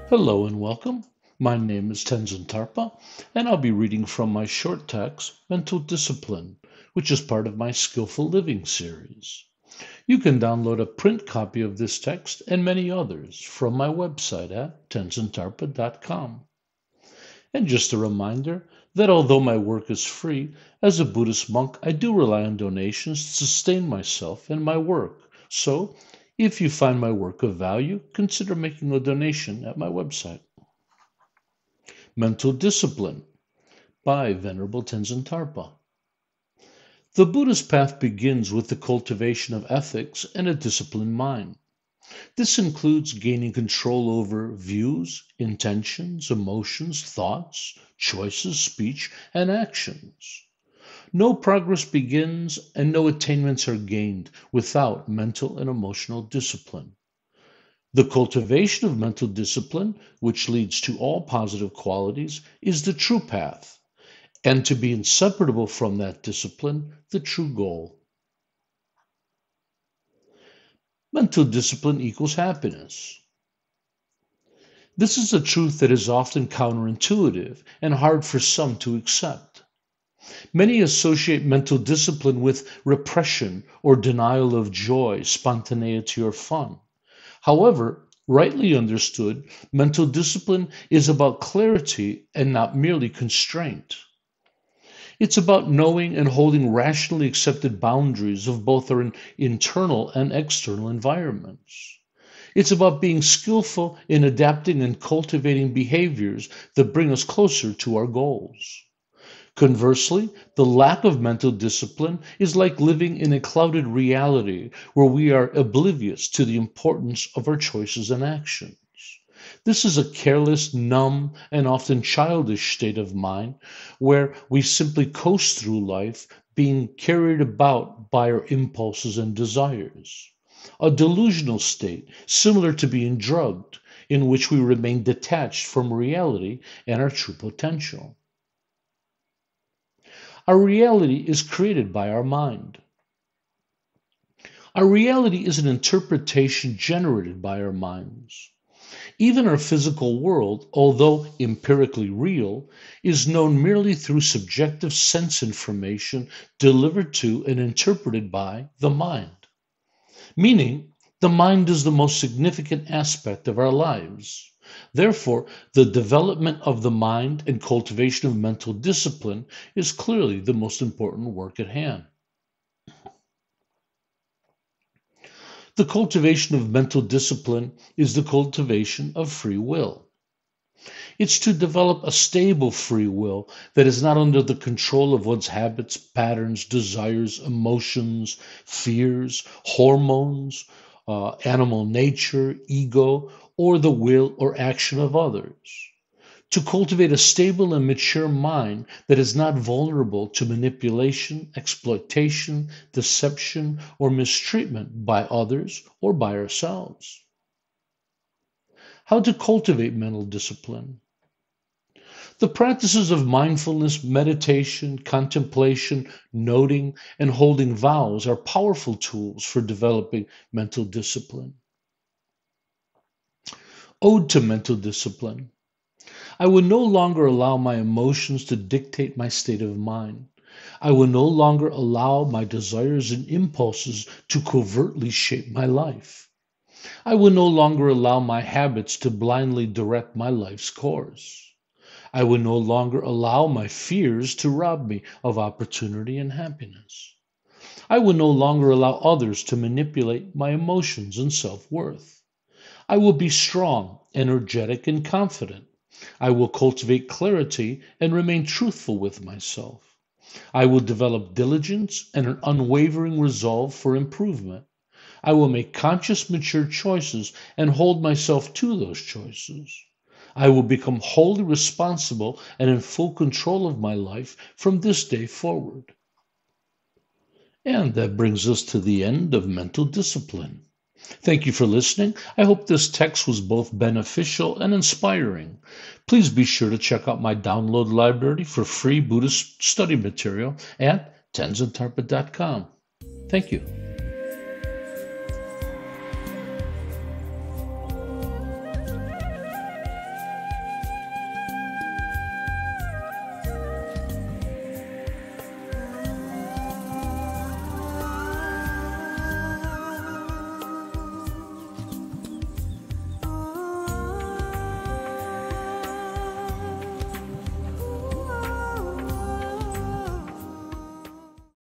Hello and welcome. My name is Tenzin Tharpa, and I'll be reading from my short text, Mental Discipline, which is part of my Skillful Living series. You can download a print copy of this text and many others from my website at tenzintharpa.com. And just a reminder that although my work is free, as a Buddhist monk, I do rely on donations to sustain myself and my work. So, if you find my work of value, consider making a donation at my website. Mental Discipline by Venerable Tenzin Tharpa. The Buddhist path begins with the cultivation of ethics and a disciplined mind. This includes gaining control over views, intentions, emotions, thoughts, choices, speech, and actions. No progress begins and no attainments are gained without mental and emotional discipline. The cultivation of mental discipline, which leads to all positive qualities, is the true path, and to be inseparable from that discipline, the true goal. Mental discipline equals happiness. This is a truth that is often counterintuitive and hard for some to accept. Many associate mental discipline with repression or denial of joy, spontaneity, or fun. However, rightly understood, mental discipline is about clarity and not merely constraint. It's about knowing and holding rationally accepted boundaries of both our internal and external environments. It's about being skillful in adapting and cultivating behaviors that bring us closer to our goals. Conversely, the lack of mental discipline is like living in a clouded reality where we are oblivious to the importance of our choices and actions. This is a careless, numb, and often childish state of mind where we simply coast through life being carried about by our impulses and desires. A delusional state similar to being drugged, in which we remain detached from reality and our true potential. Our reality is created by our mind. Our reality is an interpretation generated by our minds. Even our physical world, although empirically real, is known merely through subjective sense information delivered to and interpreted by the mind. Meaning, the mind is the most significant aspect of our lives. Therefore, the development of the mind and cultivation of mental discipline is clearly the most important work at hand. The cultivation of mental discipline is the cultivation of free will. It's to develop a stable free will that is not under the control of one's habits, patterns, desires, emotions, fears, hormones, animal nature, ego, or the will or action of others. To cultivate a stable and mature mind that is not vulnerable to manipulation, exploitation, deception, or mistreatment by others or by ourselves. How to cultivate mental discipline? The practices of mindfulness, meditation, contemplation, noting, and holding vows are powerful tools for developing mental discipline. Ode to mental discipline. I will no longer allow my emotions to dictate my state of mind. I will no longer allow my desires and impulses to covertly shape my life. I will no longer allow my habits to blindly direct my life's course. I will no longer allow my fears to rob me of opportunity and happiness. I will no longer allow others to manipulate my emotions and self-worth. I will be strong, energetic, and confident. I will cultivate clarity and remain truthful with myself. I will develop diligence and an unwavering resolve for improvement. I will make conscious, mature choices and hold myself to those choices. I will become wholly responsible and in full control of my life from this day forward. And that brings us to the end of mental discipline. Thank you for listening. I hope this text was both beneficial and inspiring. Please be sure to check out my download library for free Buddhist study material at tenzintharpa.com. Thank you.